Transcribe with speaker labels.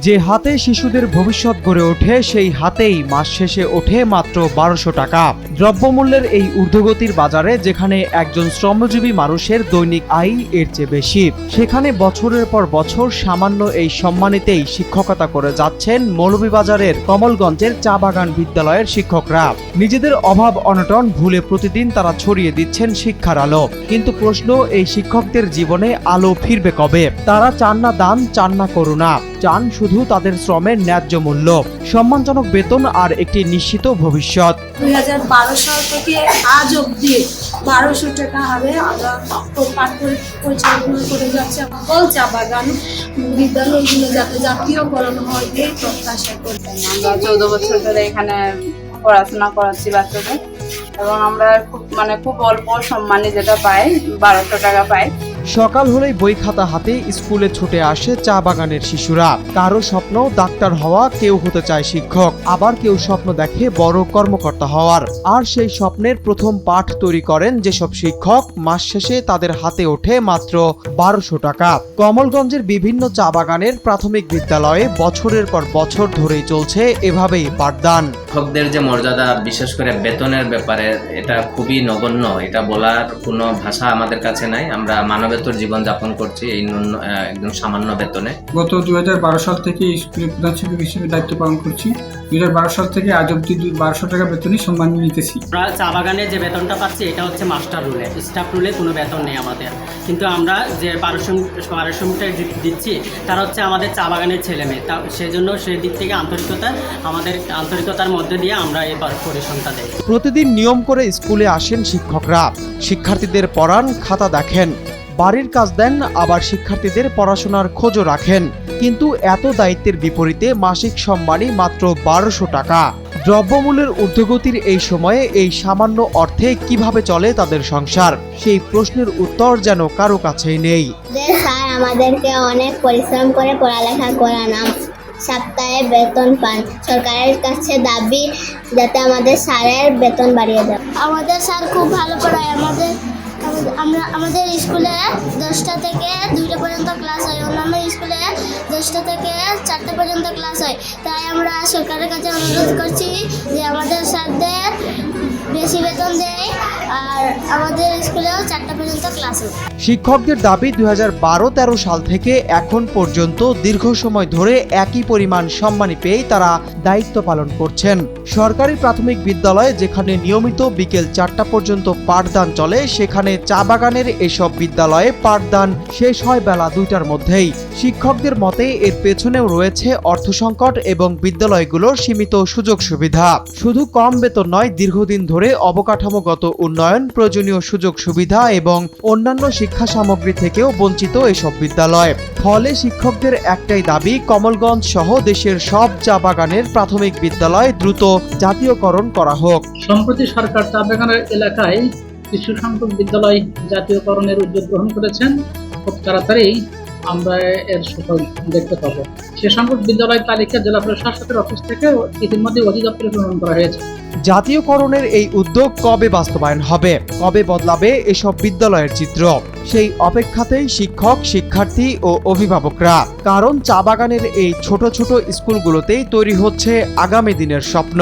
Speaker 1: যে হাতে শিশুদের ভবিষ্যৎ গড়ে ওঠে সেই হাতেই মাস শেষে ওঠে মাত্র ১২০০ টাকা। দ্রব্যমূল্যের এই ঊর্ধ্বগতির বাজারে যেখানে একজন শ্রমজীবী মানুষের দৈনিক আয় এর চেয়ে বেশি, সেখানে বছরের পর বছর সামান্য এই সম্মানিতেই শিক্ষকতা করে যাচ্ছেন মৌলভীবাজারের কমলগঞ্জের চা বাগান বিদ্যালয়ের শিক্ষকরা। নিজেদের অভাব অনটন ভুলে প্রতিদিন তারা ছড়িয়ে দিচ্ছেন শিক্ষার আলো। কিন্তু প্রশ্ন, এই শিক্ষকদের জীবনে আলো ফিরবে কবে? তারা চান না দান, চান না করুণা, চান শুধু তাদের শ্রমের ন্যায্য মূল্য, সম্মানজনক বেতন আর একটি নিশ্চিত ভবিষ্যৎ।
Speaker 2: 2012 সাল থেকে আজ অব্দি 1200 টাকা হারে আমরা পাঠ পরিচালনা করে যাচ্ছে। সকল চা বাগান বিদ্যালয়গুলো যাতে জাতীয়করণ হয় এই প্রত্যাশা করছি।
Speaker 3: আমরা 14 বছর ধরে এখানে পড়াশোনা করাচ্ছি বাচ্চাদের, এবং আমরা খুব অল্প সম্মানে যেটা পাই, 1200 টাকা পাই।
Speaker 1: সকাল হলেই বই খাতা হাতে স্কুলে ছুটে আসে চা বাগানের শিশুরা। কারো স্বপ্ন ডাক্তার হওয়া, কেউ হতে চায় শিক্ষক, আবার কেউ স্বপ্ন দেখে বড় কর্মকর্তা হওয়ার। আর সেই স্বপ্নের প্রথম পাঠ তৈরি করেন যেসব শিক্ষক, মাস শেষে তাদের হাতে ওঠে মাত্র ১২০০ টাকা। কমলগঞ্জের বিভিন্ন চা বাগানের প্রাথমিক বিদ্যালয়ে বছরের পর বছর ধরেই চলছে এভাবেই পাঠদান।
Speaker 4: শিক্ষকদের যে মর্যাদা, বিশেষ করে বেতনের ব্যাপারে, এটা খুবই নগণ্য। এটা বলার কোনো ভাষা আমাদের কাছে নাই। আমরা মানবেতর জীবন যাপন করছি এই একদম সামান্য বেতনে।
Speaker 5: গত 2012 সাল থেকে স্কুলের প্রধান শিক্ষক হিসেবে দায়িত্ব পালন করছি। 2012 সাল থেকে আজ অব্দি 1200 টাকা বেতনই সম্মান নিতেছি।
Speaker 6: আমরা চা বাগানে যে বেতনটা পাচ্ছি এটা হচ্ছে মাস্টার রুলে, স্টাফ রুলে কোনো বেতন নেই আমাদের। কিন্তু আমরা যে পারিশ্রমিকটা দিচ্ছি তারা হচ্ছে আমাদের চা বাগানের ছেলে মেয়ে, সেজন্য সেই দিক থেকে আন্তরিকতার মধ্যে দিয়ে আমরা এই পরিশ্রমটা দেই।
Speaker 1: প্রতিদিন নিয়ম করে স্কুলে আসেন শিক্ষকরা, শিক্ষার্থীদের পড়ান, খাতা দেখেন, বাড়ির কাজ দেন, আবার শিক্ষার্থীদের পড়াশোনার খোঁজও রাখেন। কিন্তু এত দায়িত্বের বিপরীতে মাসিক সম্মানই মাত্র ১২০০ টাকা। দ্রব্যমূল্যের ঊর্ধ্বগতির এই সময়ে এই সামান্য অর্থে কিভাবে চলে তাদের সংসার, সেই প্রশ্নের উত্তর যেন কারো কাছেই নেই।
Speaker 7: স্যার আমাদেরকে অনেক পরিশ্রম করে পড়ালেখা করান, সপ্তাহে বেতন পান। সরকারের কাছে দাবি যাতে আমাদের স্যারের বেতন বাড়িয়ে দেয়। আমাদের স্যার খুব ভালো পড়ায়। আমাদের স্কুলে 10টা থেকে 2টা পর্যন্ত ক্লাস হয়, অন্যান্য স্কুলে 10টা থেকে 4টা পর্যন্ত ক্লাস হয়। তাই আমরা সরকারের কাছে অনুরোধ করছি যে আমাদের স্যারদের বেশি বেতন দেয় আর আমাদের স্কুলেও 4টা পর্যন্ত ক্লাস হয়।
Speaker 1: শিক্ষকদের দাবি 2012-13 সাল থেকে এখন পর্যন্ত দীর্ঘ সময় ধরে একই পরিমাণ সম্মানী পেয়ে তারা দায়িত্ব পালন করছেন। সরকারি প্রাথমিক বিদ্যালয়ে যেখানে নিয়মিত বিকেল 4টা পর্যন্ত পাঠদান চলে, সেখানে চা বাগানের এসব বিদ্যালয়ে পাঠদান শেষ হয় বেলা 2টার মধ্যেই। শিক্ষকদের মতে এর পেছনেও রয়েছে অর্থ সংকট এবং বিদ্যালয়গুলোর সীমিত সুযোগ সুবিধা। শুধু কম বেতন নয়, দীর্ঘদিন ধরে অবকাঠামোগত উন্নয়ন, প্রয়োজনীয় সুযোগ সুবিধা এবং অন্যান্য শিক্ষা সামগ্রী থেকেও বঞ্চিত এসব বিদ্যালয়। ফলে শিক্ষকদের একটাই দাবি, কমলগঞ্জ সহ দেশের সব চা বাগানের প্রাথমিক বিদ্যালয় দ্রুত জাতীয়করণ করা হোক।
Speaker 8: সম্প্রতি সরকার চা বাগানের এলাকায় কিছু সংখ্যক বিদ্যালয় জাতীয়করণের উদ্যোগ গ্রহণ করেছেন। খুব তাড়াতাড়ি আমরা এর সুফল দেখতে পাবো। সে সংখ্যক বিদ্যালয় তালিকা জেলা প্রশাসকের অফিস থেকে ইতিমধ্যে অধিদপ্তরে প্রেরণ করা হয়েছে।
Speaker 1: জাতীয়করণের এই উদ্যোগ কবে বাস্তবায়ন হবে, কবে বদলাবে এসব বিদ্যালয়ের চিত্র, সেই অপেক্ষাতেই শিক্ষক, শিক্ষার্থী ও অভিভাবকরা। কারণ চা বাগানের এই ছোট ছোট স্কুলগুলোতেই তৈরি হচ্ছে আগামী দিনের স্বপ্ন।